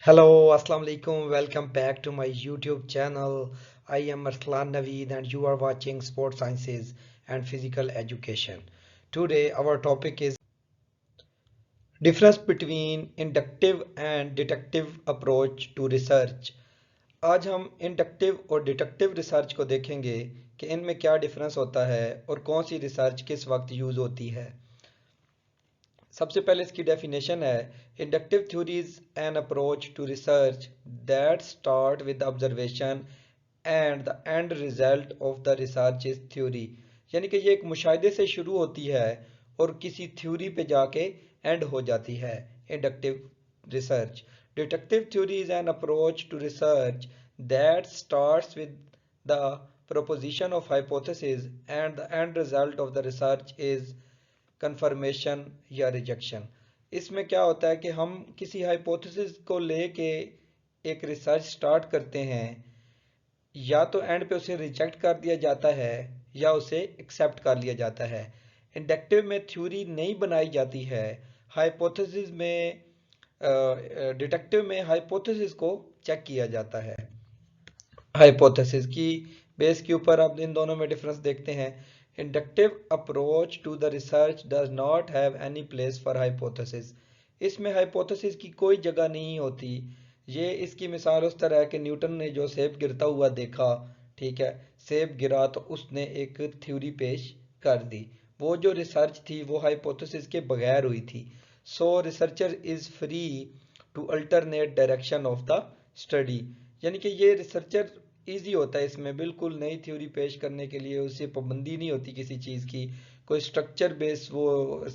Hello, Assalamu alaikum. Welcome back to my YouTube channel. I am Arslan Naveed and you are watching Sports Sciences and Physical Education. Today our topic is difference between inductive and deductive approach to research. आज हम inductive और deductive research को देखेंगे कि इनमें क्या difference होता है और कौन सी रिसर्च किस वक्त यूज होती है। सबसे पहले इसकी डेफिनेशन है inductive theory is an approach to research that start with observation and the end result of the research is theory. यानी कि ये एक मुशाहिदे से शुरू होती है और किसी थ्योरी पे जाके एंड हो जाती है inductive research. Deductive theory is an approach to research that starts with the proposition of hypothesis and the end result of the research is confirmation या रिजेक्शन। इसमें क्या होता है कि हम किसी हाइपोथेसिस को लेके एक रिसर्च स्टार्ट करते हैं, या तो एंड पे उसे रिजेक्ट कर दिया जाता है या उसे एक्सेप्ट कर लिया जाता है। इंडक्टिव में थ्योरी नहीं बनाई जाती है, हाइपोथेसिस में डिडक्टिव में हाइपोथेसिस को चेक किया जाता है। हाइपोथेसिस की बेस के ऊपर आप इन दोनों में डिफरेंस देखते हैं। Inductive approach to the research does not have any place for hypothesis. इसमें हाइपोथेसिस की कोई जगह नहीं होती। ये इसकी मिसाल उस तरह है कि न्यूटन ने जो सेब गिरता हुआ देखा, ठीक है, सेब गिरा तो उसने एक थ्योरी पेश कर दी। वो जो रिसर्च थी वो हाइपोथेसिस के बगैर हुई थी। So researcher is free to alternate direction of the study. यानी कि ये रिसर्चर इजी होता है, इसमें बिल्कुल नई थ्योरी पेश करने के लिए उसे पाबंदी नहीं होती किसी चीज़ की, कोई स्ट्रक्चर बेस वो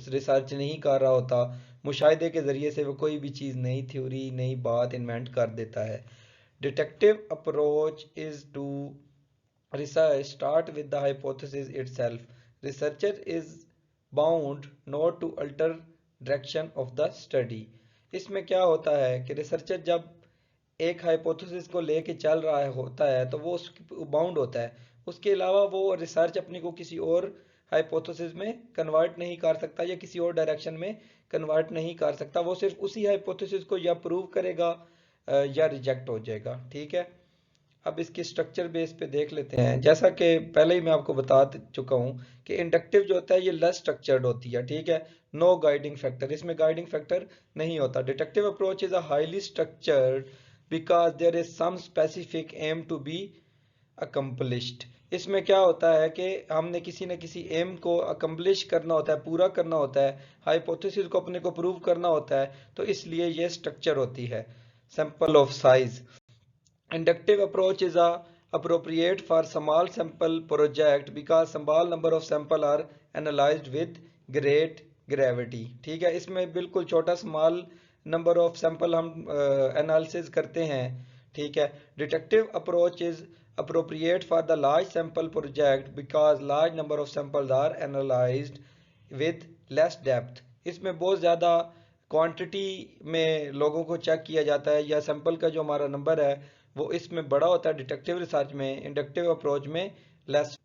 रिसर्च नहीं कर रहा होता। मुशाहिदे के ज़रिए से वो कोई भी चीज़, नई थ्योरी, नई बात इन्वेंट कर देता है। Detective approach is to research start with the hypothesis itself. Researcher is bound not to alter direction of the study. इसमें क्या होता है कि रिसर्चर जब एक हाइपोथेसिस को लेके चल रहा है होता है तो वो उसकी बाउंड होता है। उसके अलावा वो रिसर्च अपनी को किसी और हाइपोथेसिस में कन्वर्ट नहीं कर सकता या किसी और डायरेक्शन में कन्वर्ट नहीं कर सकता। वो सिर्फ उसी हाइपोथेसिस को या प्रूव करेगा या रिजेक्ट हो जाएगा। ठीक है, अब इसकी स्ट्रक्चर बेस पे देख लेते हैं। जैसा कि पहले ही मैं आपको बता चुका हूं कि इंडक्टिव जो होता है ये लेस स्ट्रक्चर्ड होती है, ठीक है, नो गाइडिंग फैक्टर, इसमें गाइडिंग फैक्टर नहीं होता। Detective approach is a highly structured because there is some specific aim to be accomplished. इसमें क्या होता है कि हमने किसी न किसी एम को अकम्पलिश करना होता है, पूरा करना होता है, हाइपोथेसिस को अपने को प्रूव करना होता है, तो इसलिए ये स्ट्रक्चर होती है। Sample of size, inductive approach is appropriate for small sample project because small number of sample are analyzed with great gravity। ठीक है, इसमें बिल्कुल छोटा स्मॉल नंबर ऑफ सैंपल हम एनालिसिस करते हैं। ठीक है, detective approach is appropriate for the large sample project because large number of samples are analyzed with less depth। इसमें बहुत ज़्यादा क्वांटिटी में लोगों को चेक किया जाता है या सैंपल का जो हमारा नंबर है वो इसमें बड़ा होता है डिटेक्टिव रिसर्च में, इंडक्टिव अप्रोच में लेस।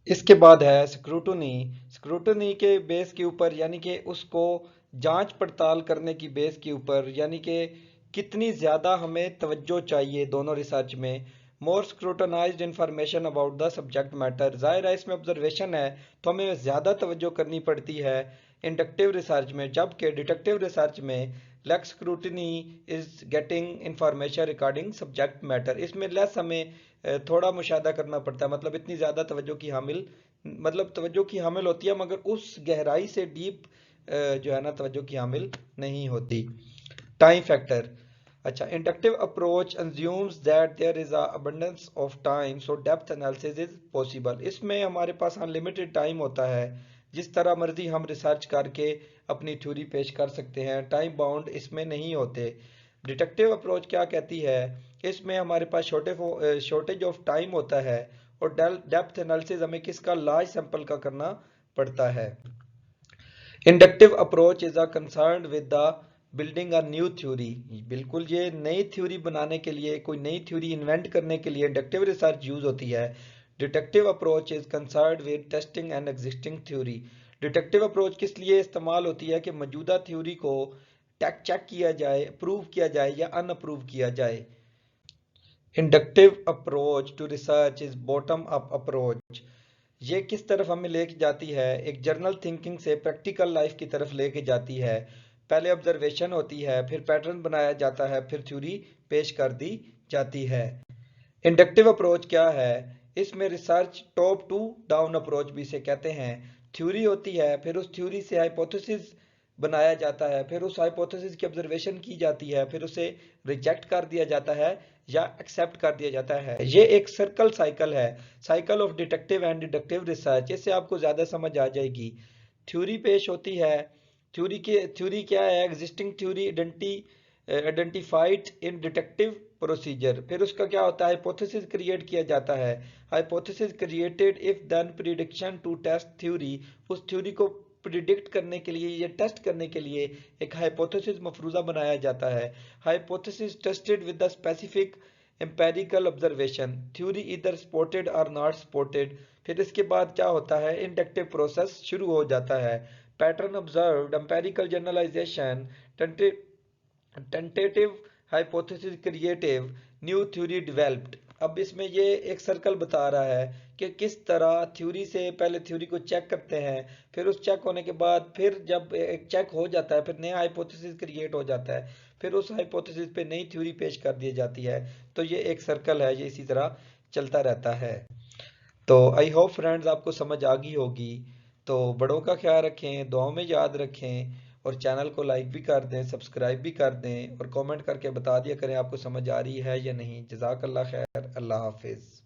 इसके बाद है स्क्रूटनी। स्क्रूटनी के बेस के ऊपर, यानी कि उसको जांच पड़ताल करने की बेस के ऊपर, यानी कि कितनी ज़्यादा हमें तवज्जो चाहिए दोनों रिसर्च में। More scrutinized information about the subject matter, ज़ाहिर है इसमें ऑब्जर्वेशन है तो हमें ज़्यादा तवज्जो करनी पड़ती है इंडक्टिव रिसर्च में, जबकि डिटेक्टिव रिसर्च में less scrutiny is getting information regarding subject matter. इसमें लेस हमें थोड़ा मुशाहिदा करना पड़ता है, मतलब इतनी ज़्यादा तवज्जो की हामिल, मतलब तवज्जो की हामिल होती है मगर उस गहराई से डीप जो है ना तवज्जो की हामिल नहीं होती। टाइम फैक्टर, अच्छा, inductive approach assumes that there is a abundance of time so depth analysis is possible। इसमें हमारे पास अनलिमिटेड टाइम होता है, जिस तरह मर्जी हम रिसर्च करके अपनी थ्योरी पेश कर सकते हैं, टाइम बाउंड इसमें नहीं होते। डिटेक्टिव अप्रोच क्या कहती है, इसमें हमारे पास शॉर्टेज ऑफ टाइम होता है और डेप्थ एनालिसिस हमें किसका, लार्ज सैंपल का करना पड़ता है। Inductive approach is a concern with the building a new theory. बिल्कुल, ये नई थ्योरी बनाने के लिए, कोई नई थ्योरी इन्वेंट करने के लिए इंडक्टिव रिसर्च यूज होती है। Detective approach is concern with testing an existing theory. Detective approach किस लिए इस्तेमाल होती है कि मौजूदा थ्योरी को चेक किया जाए, अप्रूव किया जाए या अनअप्रूव किया जाए। Inductive approach to research is bottom up approach. ये किस तरफ हमें लेके जाती है, एक जर्नल थिंकिंग से प्रैक्टिकल लाइफ की तरफ लेके जाती है। पहले ऑब्जर्वेशन होती है, फिर पैटर्न बनाया जाता है, फिर थ्योरी पेश कर दी जाती है। इंडक्टिव अप्रोच क्या है? इसमें research top to down approach भी इसे कहते हैं। थ्योरी होती है, फिर उस थ्योरी से हाइपोथेसिस बनाया जाता है, फिर उस हाइपोथेसिस की ऑब्जर्वेशन की जाती है, फिर उसे रिजेक्ट कर दिया जाता है या एक्सेप्ट कर दिया जाता है। ये एक सर्कल साइकिल है, cycle of deductive and deductive research. इससे आपको ज़्यादा समझ आ जाएगी। थ्योरी पेश होती है। थ्योरी क्या है? Existing theory identified in detective procedure. फिर उसका क्या होता है? हाइपोथेसिस क्रिएट किया जाता है। Hypothesis created if then prediction to test theory. उस थ्योरी को प्रिडिक्ट करने के लिए या टेस्ट करने के लिए एक हाइपोथेसिस मफरूजा बनाया जाता है। Hypothesis tested with the specific empirical observation. Theory इधर सपोर्टेड और नॉट सपोर्टेड। फिर इसके बाद क्या होता है? इंडक्टिव प्रोसेस शुरू हो जाता है। Pattern observed, empirical generalization, tentative hypothesis creative, new theory developed. अब इसमें ये एक सर्कल बता रहा है कि किस तरह थ्योरी से पहले थ्योरी को चेक करते हैं, फिर उस चेक होने के बाद फिर जब एक चेक हो जाता है फिर नया हाइपोथेसिस क्रिएट हो जाता है, फिर उस हाइपोथेसिस पे नई थ्योरी पेश कर दी जाती है। तो ये एक सर्कल है, ये इसी तरह चलता रहता है। तो आई होप फ्रेंड्स आपको समझ आ गई होगी। तो बड़ों का ख्याल रखें, दुआओं में याद रखें, और चैनल को लाइक भी कर दें, सब्सक्राइब भी कर दें, और कमेंट करके बता दिया करें आपको समझ आ रही है या नहीं। जज़ाकल्लाह खैर। अल्लाह हाफिज़।